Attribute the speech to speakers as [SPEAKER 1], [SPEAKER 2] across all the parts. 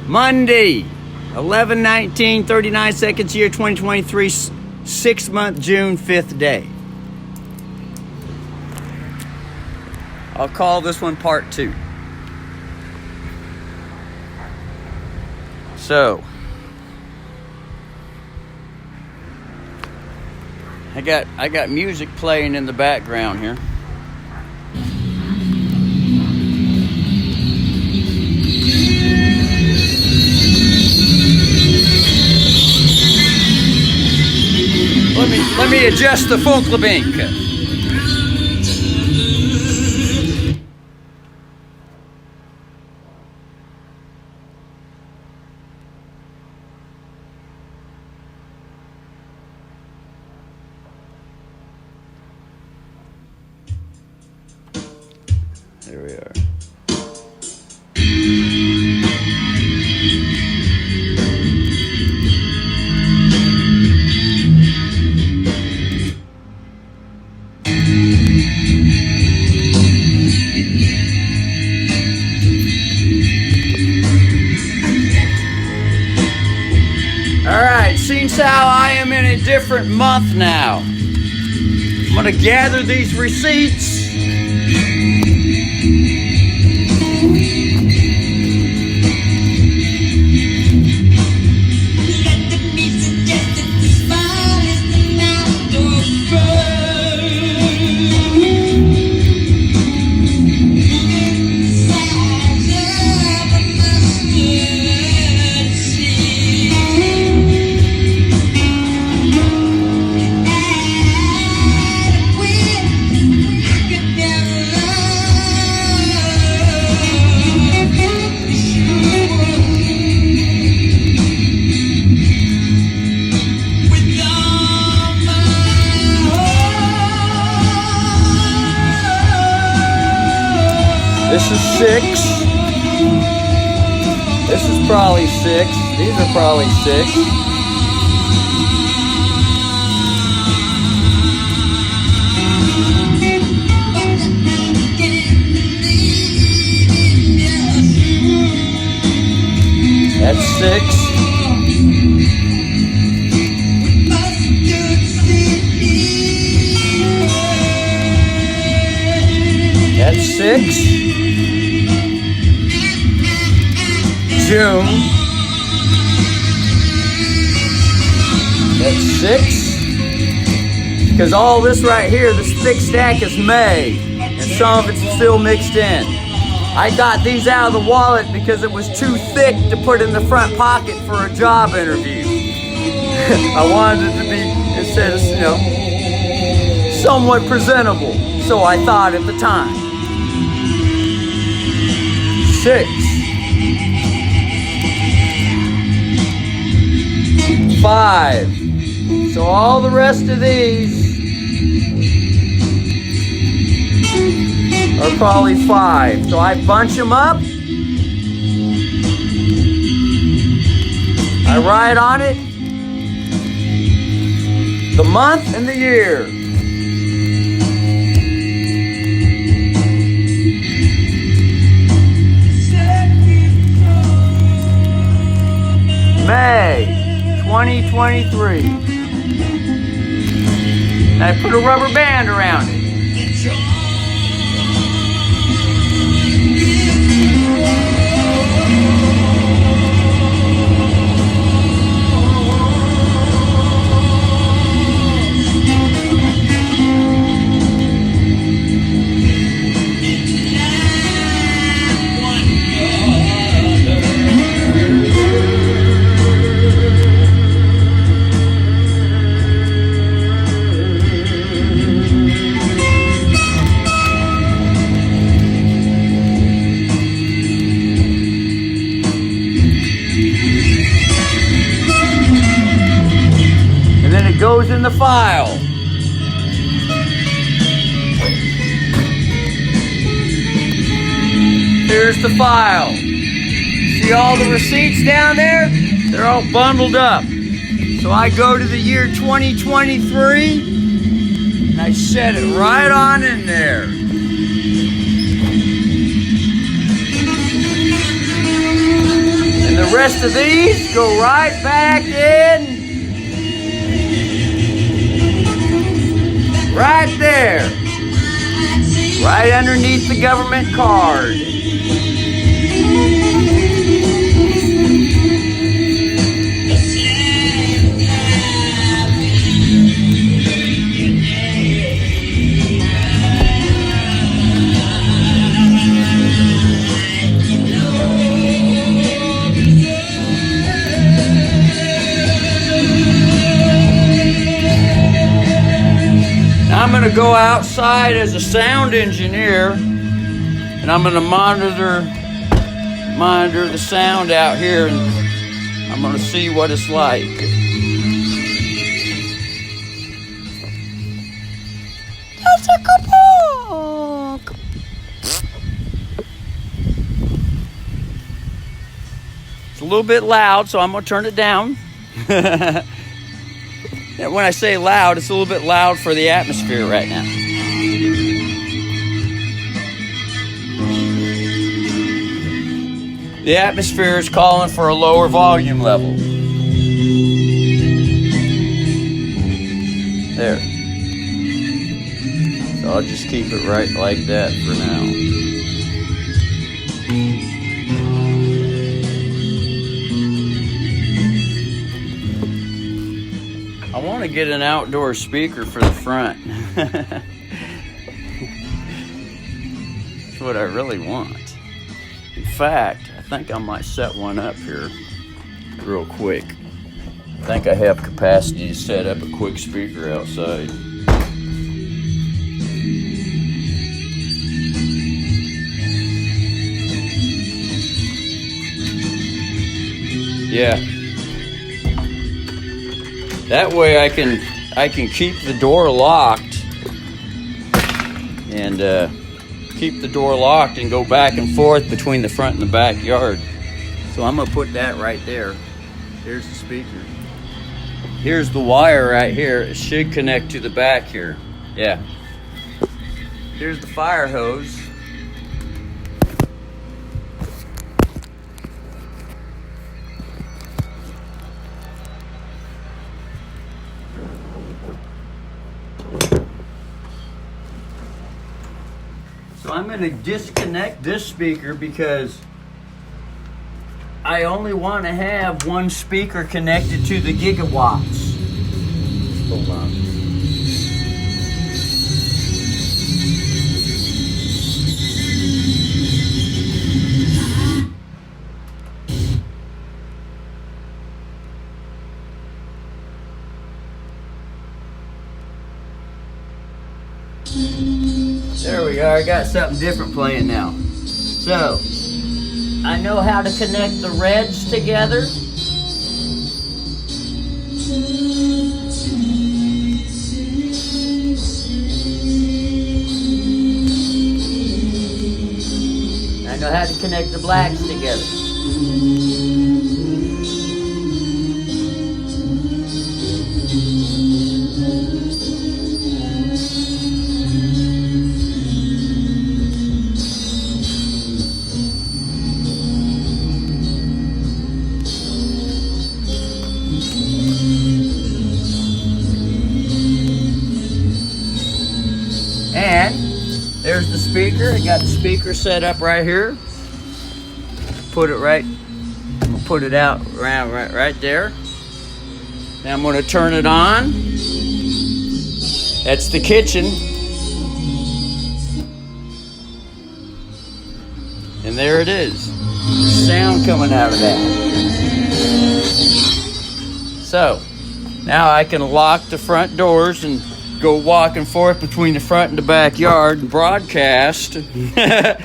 [SPEAKER 1] Monday, 11/19, 39 seconds, year 2023, 6th month, June, 5th day. I'll call this one part 2. So, I got music playing in the background here. Let me adjust the Funklebink. There we are. Alright, since how I am in a different month now, I'm going to gather these receipts. This is 6. This is probably 6. These are probably 6. That's 6. That's 6. June. That's 6. Because all this right here, this thick stack is May, and some of it's still mixed in. I got these out of the wallet because it was too thick to put in the front pocket for a job interview. I wanted it to be, instead of, somewhat presentable. So I thought at the time. 6. 5. So all the rest of these are probably 5. So I bunch them up. I write on it the month and the year. May 2023. And I put a rubber band around it. Goes in the file. Here's the file. See all the receipts down there? They're all bundled up. So I go to the year 2023 and I set it right on in there. And the rest of these go right back in. Right there. Right underneath the government card. I'm going to go outside as a sound engineer, and I'm going to monitor the sound out here, and I'm going to see what it's like. That's a kapok. It's a little bit loud, so I'm going to turn it down. When I say loud, it's a little bit loud for the atmosphere right now. The atmosphere is calling for a lower volume level. There. So I'll just keep it right like that for now. I want to get an outdoor speaker for the front. That's what I really want. In fact, I think I might set one up here real quick. I think I have capacity to set up a quick speaker outside. Yeah. That way I can keep the door locked and go back and forth between the front and the backyard. So I'm gonna put that right there. Here's the speaker. Here's the wire right here. It should connect to the back here. Yeah. Here's the fire hose. So I'm going to disconnect this speaker because I only want to have one speaker connected to the gigawatts. Hold on. There we are. I got something different playing now. So, I know how to connect the reds together. I know how to connect the blacks together. And there's the speaker. I got the speaker set up right here. Put it right. We'll put it out right there. Now I'm going to turn it on. That's the kitchen. And there it is. There's sound coming out of that. So now I can lock the front doors and go walk and forth between the front and the backyard and broadcast without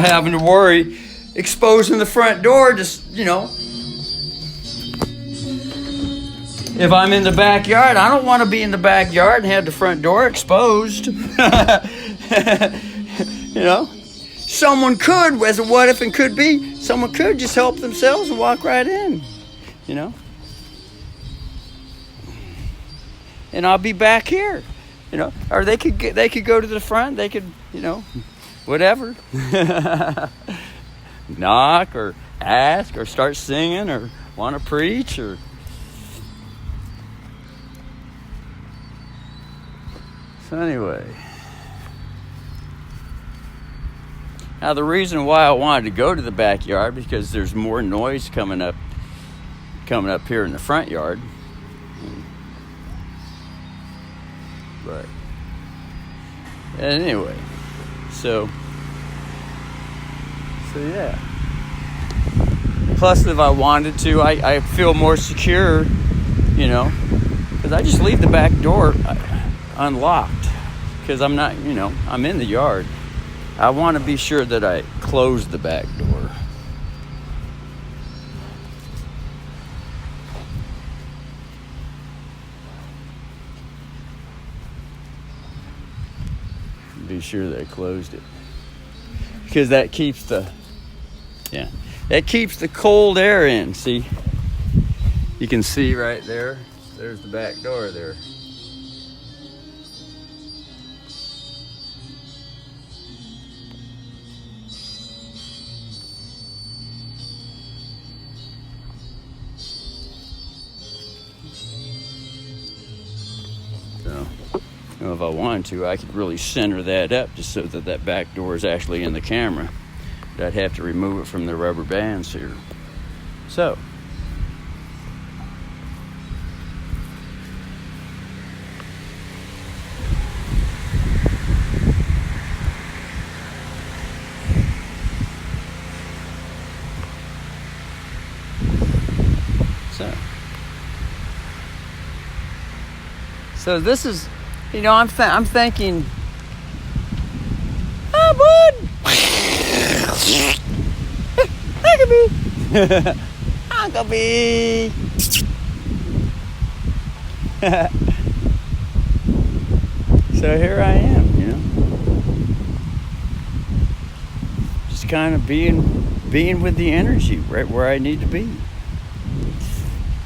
[SPEAKER 1] having to worry exposing the front door. Just, you know, if I'm in the backyard, I don't want to be in the backyard and have the front door exposed. You know, someone could, as a what if and could be, someone could just help themselves and walk right in, you know. And I'll be back here, you know. Or they could go to the front. They could, you know, whatever. Knock or ask or start singing or want to preach or... So anyway, now the reason why I wanted to go to the backyard, because there's more noise coming up here in the front yard. But anyway, so yeah. Plus, if I wanted to, I feel more secure, you know, because I just leave the back door unlocked, because I'm not, you know, I'm in the yard. I want to be sure that I close the back door. Be sure that I closed it, because that keeps the cold air in. See, you can see right there, there's the back door there. So, you know, if I wanted to, I could really center that up just so that that back door is actually in the camera. But I'd have to remove it from the rubber bands here. So, so this is, you know, I'm thinking, oh, bud, Uncle B. So here I am, you know, just kind of being with the energy right where I need to be.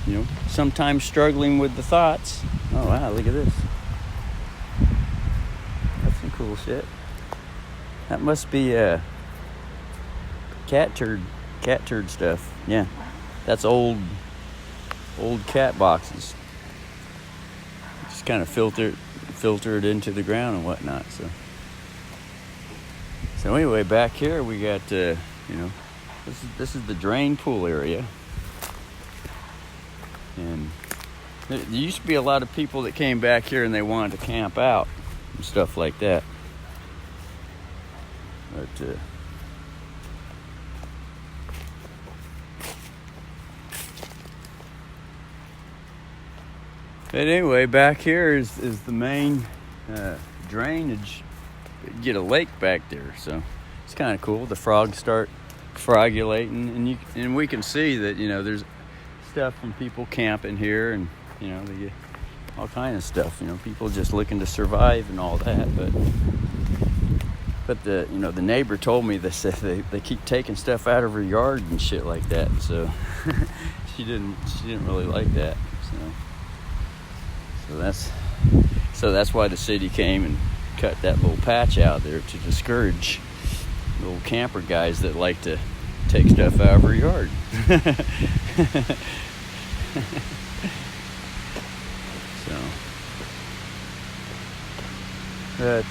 [SPEAKER 1] You know, sometimes struggling with the thoughts. Oh wow, look at this. That's some cool shit. That must be cat turd stuff. Yeah. That's old cat boxes. Just kind of filter it into the ground and whatnot. So anyway, back here we got you know, this is the drain pool area. And there used to be a lot of people that came back here and they wanted to camp out and stuff like that. But anyway, back here is the main drainage. You get a lake back there, so it's kind of cool. The frogs start frogulating, and we can see that, you know, there's stuff from people camping here, and you know, they get all kind of stuff, you know, people just looking to survive and all that. But the, you know, the neighbor told me this, they keep taking stuff out of her yard and shit like that, so she didn't really like that. So that's why the city came and cut that little patch out there to discourage little camper guys that like to take stuff out of her yard. So, but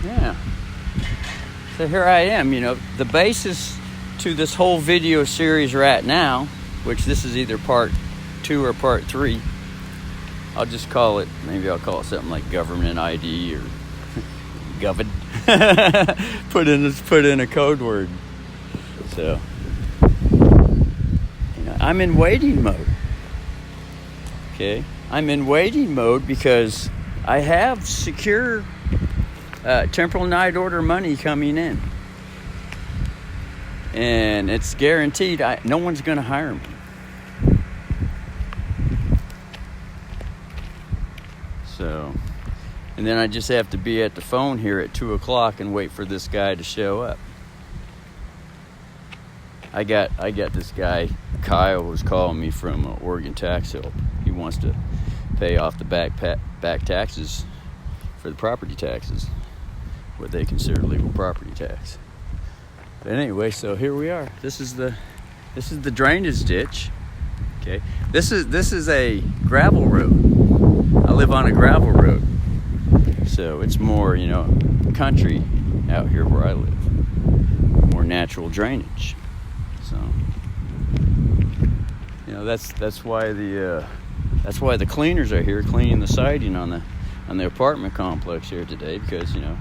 [SPEAKER 1] yeah. So here I am, you know, the basis to this whole video series right now, which this is either part 2 or part 3. I'll just call it, maybe I'll call it something like government ID or governed. put in a code word. So, you know, I'm in waiting mode. Okay, I'm in waiting mode because I have secure temporal night order money coming in, and it's guaranteed. No one's going to hire me. So, and then I just have to be at the phone here at 2 o'clock and wait for this guy to show up. I got this guy, Kyle, was calling me from Oregon Tax Help. He wants to pay off the back taxes for the property taxes, what they consider legal property tax. But anyway, so here we are. This is the drainage ditch. Okay, this is a gravel road. I live on a gravel road, so it's more, you know, country out here where I live, more natural drainage. So, you know, that's why the cleaners are here cleaning the siding on the apartment complex here today, because, you know,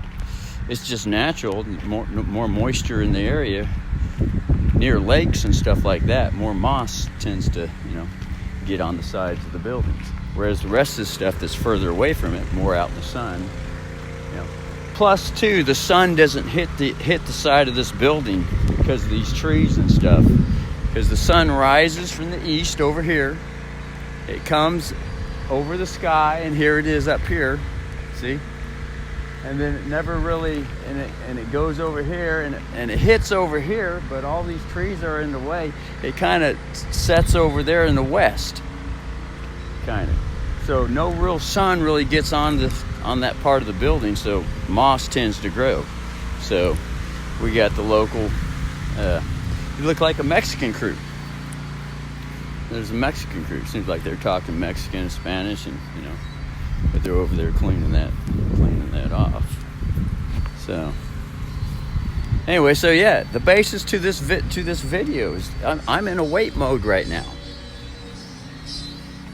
[SPEAKER 1] it's just natural. More moisture in the area near lakes and stuff like that. More moss tends to, you know, get on the sides of the buildings, whereas the rest of the stuff that's further away from it, more out in the sun. You know, plus too, the sun doesn't hit the side of this building because of these trees and stuff. Because the sun rises from the east over here, it comes over the sky, and here it is up here. See? And then it never really, and it goes over here, and it hits over here, but all these trees are in the way. It kind of sets over there in the west, kind of. So no real sun really gets on that part of the building, so moss tends to grow. So we got the local, you look like a Mexican crew. There's a Mexican crew. Seems like they're talking Mexican and Spanish, and, you know, but they're over there cleaning that off. So anyway, so yeah, the basis to this video is I'm in a wait mode right now,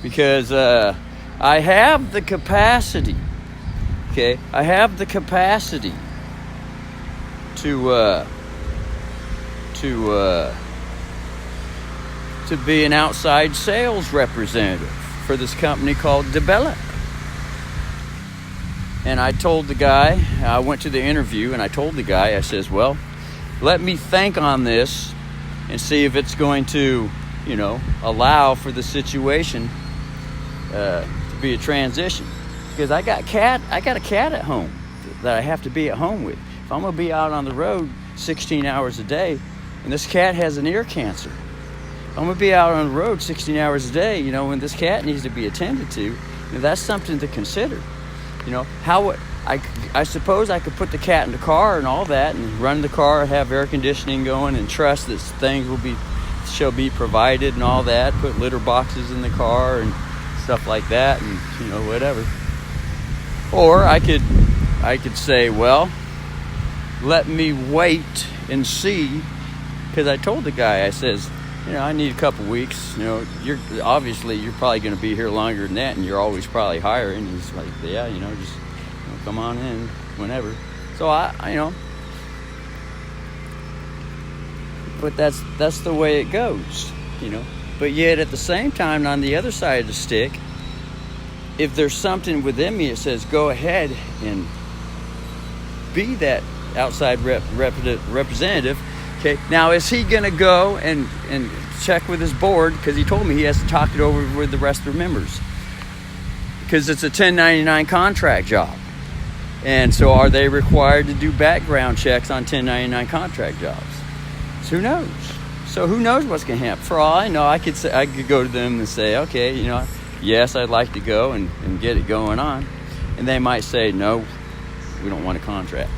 [SPEAKER 1] because I have the capacity. Okay, I have the capacity to be an outside sales representative for this company called Develop. And I told the guy, I went to the interview, and I told the guy, I says, well, let me think on this and see if it's going to, you know, allow for the situation to be a transition. Because I got a cat at home that I have to be at home with. If I'm going to be out on the road 16 hours a day, and this cat has an ear cancer, I'm going to be out on the road 16 hours a day, you know, when this cat needs to be attended to, and that's something to consider. You know, I suppose I could put the cat in the car and all that, and run the car, have air conditioning going, and trust that things shall be provided and all that. Put litter boxes in the car and stuff like that, and, you know, whatever. Or I could say, well, let me wait and see, because I told the guy, I says, you know, I need a couple weeks. You know, you're probably going to be here longer than that, and you're always probably hiring. He's like, yeah, you know, just, you know, come on in whenever. So I you know, but that's the way it goes, you know. But yet at the same time, on the other side of the stick, if there's something within me that says go ahead and be that outside representative. Okay, now is he going to go and check with his board? Because he told me he has to talk it over with the rest of the members. Because it's a 1099 contract job. And so are they required to do background checks on 1099 contract jobs? So who knows? So who knows what's going to happen? For all I know, I could go to them and say, okay, you know, yes, I'd like to go and get it going on. And they might say, no, we don't want a contract.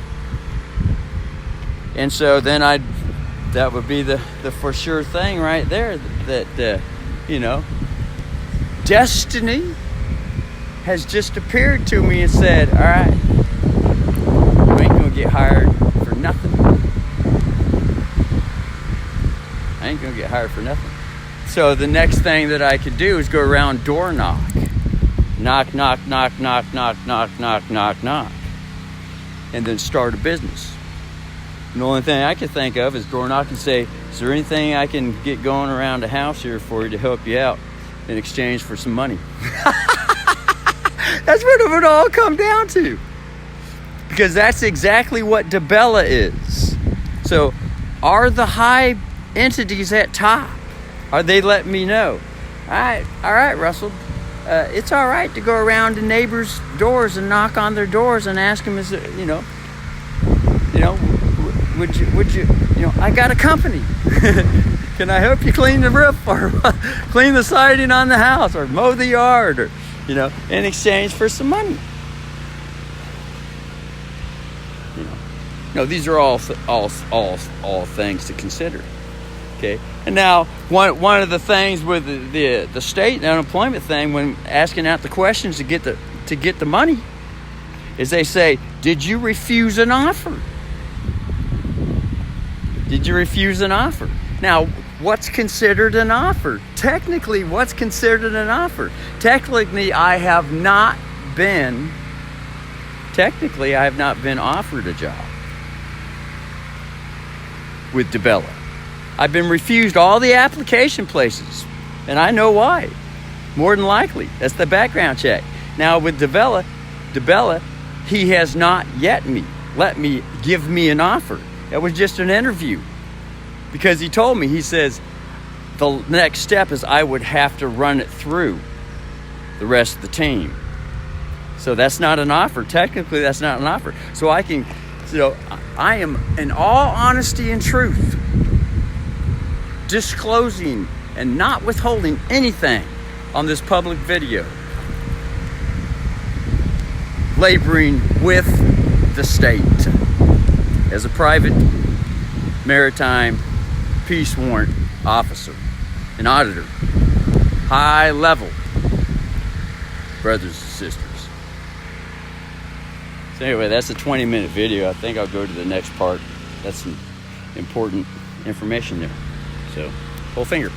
[SPEAKER 1] And so then that would be the for sure thing right there, that you know, destiny has just appeared to me and said, all right, you ain't gonna get hired for nothing. I ain't gonna get hired for nothing. So the next thing that I could do is go around door knock, knock, knock, knock, knock, knock, knock, knock, knock, knock, and then start a business. And the only thing I can think of is door knock and say, is there anything I can get going around the house here for you to help you out in exchange for some money? That's what it would all come down to. Because that's exactly what DeBella is. So are the high entities at top, are they letting me know, all right, Russell, it's all right to go around to neighbors' doors and knock on their doors and ask them, is it, you know, would you, you know, I got a company. Can I help you clean the roof or clean the siding on the house or mow the yard or you know, in exchange for some money. You know, no, these are all things to consider. Okay, and now one of the things with the state unemployment thing, when asking out the questions to get the money, is they say, "Did you refuse an offer? Did you refuse an offer?" Now, what's considered an offer? Technically, what's considered an offer? Technically, I have not been offered a job with DeBella. I've been refused all the application places, and I know why. More than likely, that's the background check. Now with DeBella, he has not yet give me an offer. That was just an interview, because he told me, he says, the next step is I would have to run it through the rest of the team. So that's not an offer. Technically, that's not an offer. So I am, in all honesty and truth, disclosing and not withholding anything on this public video, laboring with the state as a private maritime peace warrant officer, an auditor, high level, brothers and sisters. So anyway, that's a 20-minute video. I think I'll go to the next part. That's some important information there. So, whole finger.